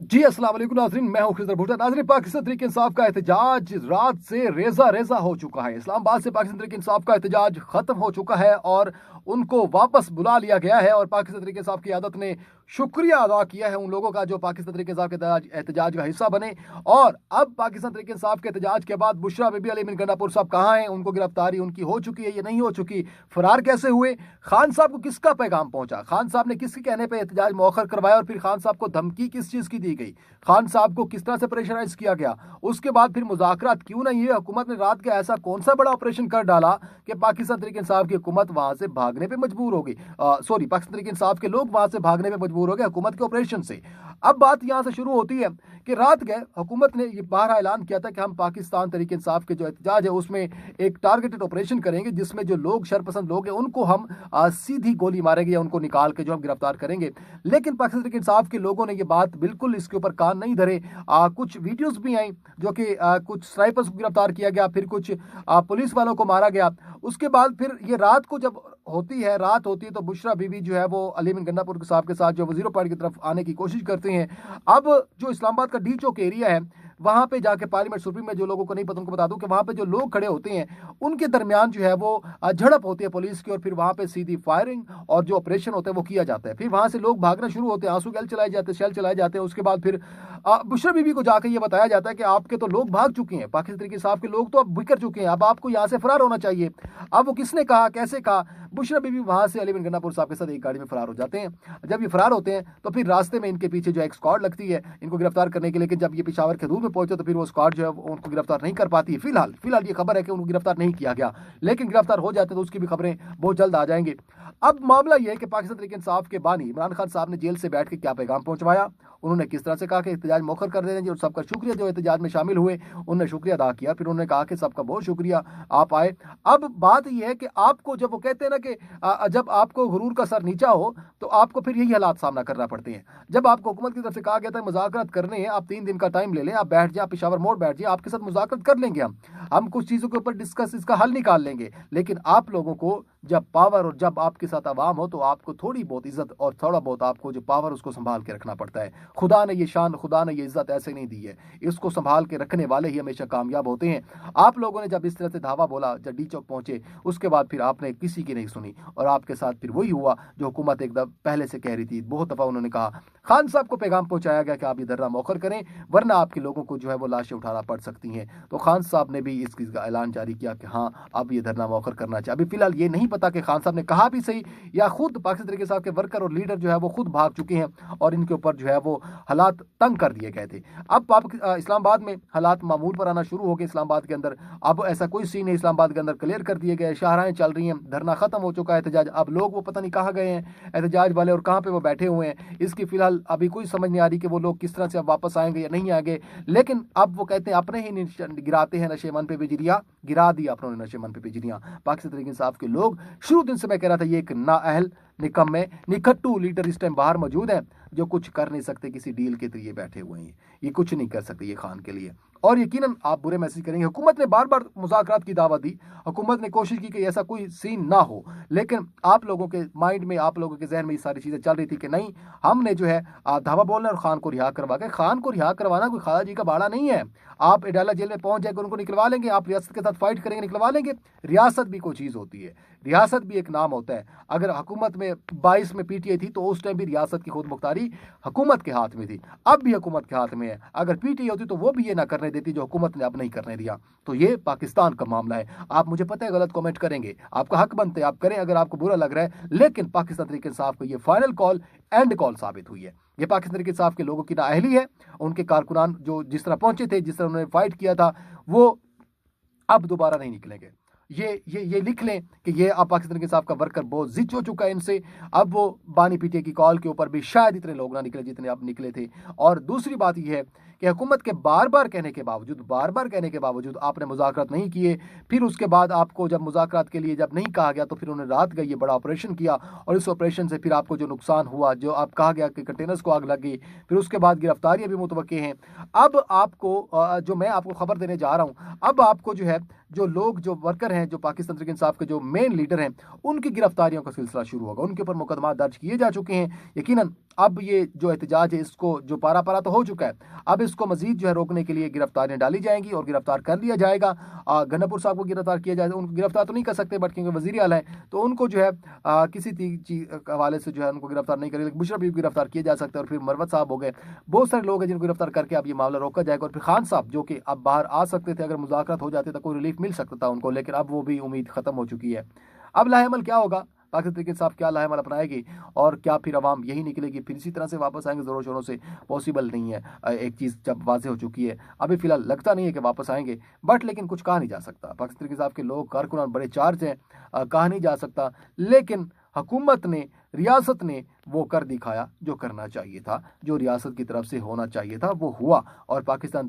जी अस्सलाम वालेकुम नाज़रीन, मैं हूं खिज़र भुट्टो। नाज़रीन, पाकिस्तान तहरीक इंसाफ का एहतजाज रात से रेजा रेजा हो चुका है। इस्लामाबाद से पाकिस्तान तहरीक इंसाफ का एहतजाज खत्म हो चुका है और उनको वापस बुला लिया गया है। और पाकिस्तान तहरीक इंसाफ की क़यादत ने शुक्रिया अदा किया है उन लोगों का जो पाकिस्तान तहरीक इंसाफ के एहतजाज का हिस्सा बने। और अब पाकिस्तान तहरीक इंसाफ के एहतजाज के बाद बुशरा बीबी, अली अमीन गंडापुर साहब कहाँ हैं? उनको गिरफ्तारी उनकी हो चुकी है या नहीं हो चुकी? फरार कैसे हुए? खान साहब को किसका पैगाम पहुंचा? खान साहब ने किसके कहने पर एहतजाज मौखर करवाया? और फिर खान साहब को धमकी किस चीज़ की दी गई? खान साहब को किस तरह से प्रेशराइज किया गया? उसके बाद फिर मुज़ाकरात क्यों नहीं हुए? हुकूमत ने रात का ऐसा कौन सा बड़ा ऑपरेशन कर डाला कि पाकिस्तान तहरीक इंसाफ की हुकूमत वहां से भागने पे मजबूर हो गई? सॉरी, पाकिस्तान तहरीक इंसाफ के लोग वहां से भागने पे मजबूर हो गए हुकूमत के ऑपरेशन से। अब बात यहां से शुरू होती है कि रात गए हुकूमत ने ये बाहर ऐलान किया था कि हम पाकिस्तान तहरीक इंसाफ के जो एहतजाज है उसमें एक टारगेटेड ऑपरेशन करेंगे, जिसमें जो लोग शरपसंद लोग हैं उनको हम सीधी गोली मारेंगे या उनको निकाल के जो हम गिरफ्तार करेंगे। लेकिन पाकिस्तान तहरीक इंसाफ के लोगों ने ये बात बिल्कुल इसके ऊपर कान नहीं धरे। कुछ वीडियोस भी आई जो कि कुछ स्नाइपर्स को गिरफ्तार किया गया, फिर कुछ पुलिस वालों को मारा गया। उसके बाद फिर ये रात को जब रात होती है तो बुशरा बीबी जो है वो अली अमीन गंडापुर साहब के साथ जो वजीरों पॉइंट की तरफ आने की कोशिश करते हैं। अब जो इस्लामाबाद का डी चौक एरिया है वहां पे जाके पार्लियामेंट सुप्रीम में, जो लोगों को नहीं पता उनको बता दूं कि वहां पे जो लोग खड़े होते हैं उनके दरमियान जो है वो झड़प होती है पुलिस की, और फिर वहां पे सीधी फायरिंग और जो ऑपरेशन होता है वो किया जाता है। फिर वहां से लोग भागना शुरू होते हैं, आंसू गैस चलाए जाते हैं, शेल चलाए जाते हैं। उसके बाद फिर बुशरा बीबी को जाकर ये बताया जाता है कि आपके तो लोग भाग चुके हैं, पाकिस्तान तहरीक इंसाफ के लोग तो अब बिखर चुके हैं, अब आपको यहाँ से फरार होना चाहिए। अब वो किसने कहा, कैसे कहा? बुशरा बीबी वहां से अली अमीन गंडापुर साहब के साथ एक गाड़ी में फरार हो जाते हैं। जब ये फरार होते हैं तो फिर रास्ते में इनके पीछे जो एक स्क्वाड लगती है इनको गिरफ्तार करने के लिए, लेकिन जब ये पेशावर के हदूद में पहुंचे तो फिर वो स्क्वाड जो है उनको गिरफ्तार नहीं कर पाती। फिलहाल ये खबर है कि उनको गिरफ्तार नहीं किया गया, लेकिन गिरफ्तार हो जाते तो उसकी भी खबरें बहुत जल्द आ जाएंगी। अब मामला यह है कि पाकिस्तान तहरीक इंसाफ के बानी इमरान खान साहब ने जेल से बैठ के क्या पैगाम पहुंचवाया, उन्होंने किस तरह से कहा कि एहतजाज मौखर कर देने, और सबका शुक्रिया जो एहतजाज में शामिल हुए उन्होंने शुक्रिया अदा किया। फिर उन्होंने कहा कि सबका बहुत शुक्रिया, आप आए। अब बात यह है कि आपको जब वो कहते हैं ना कि जब आपको गुरूर का सर नीचा हो तो आपको फिर यही हालात सामना करना पड़ते हैं। जब आपको हुकूमत की तरफ से कहा गया था मुज़ाकरात करने हैं, आप 3 दिन का टाइम ले लें, आप बैठ जाए, आप पेशावर मोड़ बैठ जाए, आपके साथ मुज़ाकरात कर लेंगे, हम कुछ चीज़ों के ऊपर डिस्कस इसका हल निकाल लेंगे। लेकिन आप लोगों को जब पावर और जब आपके साथ आवाम हो तो आपको थोड़ी बहुत इज्जत और थोड़ा बहुत आपको जो पावर उसको संभाल के रखना पड़ता है। खुदा ने ये शान, खुदा ने ये इज्जत ऐसे नहीं दी है, इसको संभाल के रखने वाले ही हमेशा कामयाब होते हैं। आप लोगों ने जब इस तरह से धावा बोला, जब डी चौक पहुंचे, उसके बाद फिर आपने किसी की नहीं सुनी और आपके साथ फिर वही हुआ जो हुकूमत एकदम पहले से कह रही थी। बहुत दफ़ा उन्होंने कहा, खान साहब को पैगाम पहुंचाया गया कि आप ये धरना मौखर करें वरना आपके लोगों को जो है वो लाशें उठाना पड़ सकती हैं। तो खान साहब ने भी इस चीज़ का ऐलान जारी किया कि हाँ, अब ये धरना मौखर करना चाहिए। अभी फिलहाल ये नहीं पता कि खान साहब ने कहा भी सही या खुद पाकिस्तान तहरीक इंसाफ के वर्कर और लीडर जो है वो खुद भाग चुके हैं और इनके ऊपर जो है वो हालात तंग कर दिए गए थे। अब इस्लामाबाद में हालात मामूल पर आना शुरू हो गए। इस्लामाबाद के अंदर अब ऐसा कोई सीन है, इस्लामाबाद के अंदर क्लियर कर दिए गए, शाहराहें चल रही हैं, धरना खत्म हो चुका है एहतजाज। अब लोग वो पता नहीं कहाँ गए हैं एहतजाज वाले और कहाँ पे वो बैठे हुए हैं, इसकी फिलहाल अभी कोई समझ नहीं आ रही कि वो लोग किस तरह से अब वापस आएंगे या नहीं आएंगे। लेकिन अब वो कहते हैं अपने ही गिराते हैं नशेमन पे बिजलियां, गिरा दिया अपनों ने नशेमन पे बिजलियां। पाकिस्तान तहरीक इंसाफ के लोग शुरू दिन से मैं कह रहा था ये एक नाअहल, निकम्मे, निकट्टू लीडर इस टाइम बाहर मौजूद हैं जो कुछ कर नहीं सकते, किसी डील के जरिए बैठे हुए हैं, ये कुछ नहीं कर सकते ये खान के लिए। और यकीनन आप बुरे मैसेज करेंगे, हुकूमत ने बार बार मुज़ाकरात की दावत दी, हुकूमत ने कोशिश की कि ऐसा कोई सीन ना हो, लेकिन आप लोगों के माइंड में, आप लोगों के जहन में ये सारी चीज़ें चल रही थी कि नहीं, हमने जो है धावा बोलना और खान को रिहा करवा के, खान को रिहा करवाना कोई खाला जी का बाड़ा नहीं है। आप अडाला जेल में पहुंच जाएंगे, उनको निकलवा लेंगे, आप रियासत के साथ फाइट करेंगे, निकलवा लेंगे। रियासत भी कोई चीज़ होती है, रियासत भी एक नाम होता है। अगर हुकूमत में 22 में पीटीआई थी तो उस टाइम भी रियासत की खुद मुख्तारी हुकूमत के हाथ में थी, अब भी हुकूमत के हाथ में है। अगर पीटीआई होती तो वो भी ये ना करने देती जो हुकूमत ने अब नहीं करने दिया। तो ये पाकिस्तान का मामला है। आप मुझे पता है गलत कमेंट करेंगे, आपका हक बनते है, आप करें अगर आपको बुरा लग रहा है, लेकिन पाकिस्तान तहरीक इंसाफ को ये फाइनल कॉल, एंड कॉल साबित हुई है। ये पाकिस्तान तहरीक इंसाफ के लोगों की नाअहली है, उनके कारकुनान जो जिस तरह पहुंचे थे, जिस तरह उन्होंने फाइट किया था, वो अब दोबारा नहीं निकलेंगे। ये लिख लें कि ये अब पाकिस्तान के साथ का वर्कर बहुत जिद हो चुका है इनसे। अब वो बानी पीटीए की कॉल के ऊपर भी शायद इतने लोग ना निकले जितने अब निकले थे। और दूसरी बात यह है कि हुकूमत के बार बार कहने के बावजूद आपने मुज़ाकरात नहीं किए। फिर उसके बाद आपको जब मुज़ाकरात के लिए जब नहीं कहा गया तो फिर उन्होंने रात गई ये बड़ा ऑपरेशन किया, और इस ऑपरेशन से फिर आपको जो नुकसान हुआ, जो आप कहा गया कि कंटेनर्स को आग लग गई, फिर उसके बाद गिरफ्तारियां भी मुतवक्के हैं। अब आपको जो मैं आपको खबर देने जा रहा हूँ, अब आपको जो है जो लोग जो वर्कर हैं, जो पाकिस्तान तहरीक इंसाफ के जो मेन लीडर हैं, उनकी गिरफ्तारियों का सिलसिला शुरू होगा। उनके ऊपर मुकदमा दर्ज किए जा चुके हैं। यकीनन अब ये जो एहतजाज है, इसको जो पारा पारा तो हो चुका है, अब इसको मजीद जो है रोकने के लिए गिरफ्तारियां डाली जाएंगी और गिरफ्तार कर लिया जाएगा। गन्नापुर साहब को गिरफ्तार किया जाएगा, उनको गिरफ्तार तो नहीं कर सकते, बट क्योंकि वजीर आला है तो उनको जो है किसी चीज हवाले से जो है उनको गिरफ्तार नहीं करेगा। मुशर्रफ भी गिरफ्तार किया जा सकता है, और फिर मरवत साहब हो गए, बहुत सारे लोग हैं जिनको गिरफ्तार करके अब ये मामला रोका जाएगा। और फिर खान साहब जो कि अब बाहर आ सकते थे, अगर मुज़ाकरात हो जाते तो कोई रिलीफ मिल सकता था उनको, लेकिन अब वो भी उम्मीद खत्म हो चुकी है। अब लाहेमल क्या होगा, पाकिस्तान तहरीक इंसाफ क्या लाहेमल अपनाएगी, और क्या फिर अवाम यही निकलेगी, फिर इसी तरह से वापस आएंगे? जोरों शोरों से पॉसिबल नहीं है। एक चीज़ जब वाजे हो चुकी है, अभी फिलहाल लगता नहीं है कि वापस आएंगे, बट लेकिन कुछ कहा नहीं जा सकता। पाकिस्तान तहरीक इंसाफ के लोग कारकुनान बड़े चार्ज हैं, कहा नहीं जा सकता, लेकिन हुकूमत ने, रियासत ने वो कर दिखाया जो करना चाहिए था, जो रियासत की तरफ से होना चाहिए था वो हुआ, और पाकिस्तान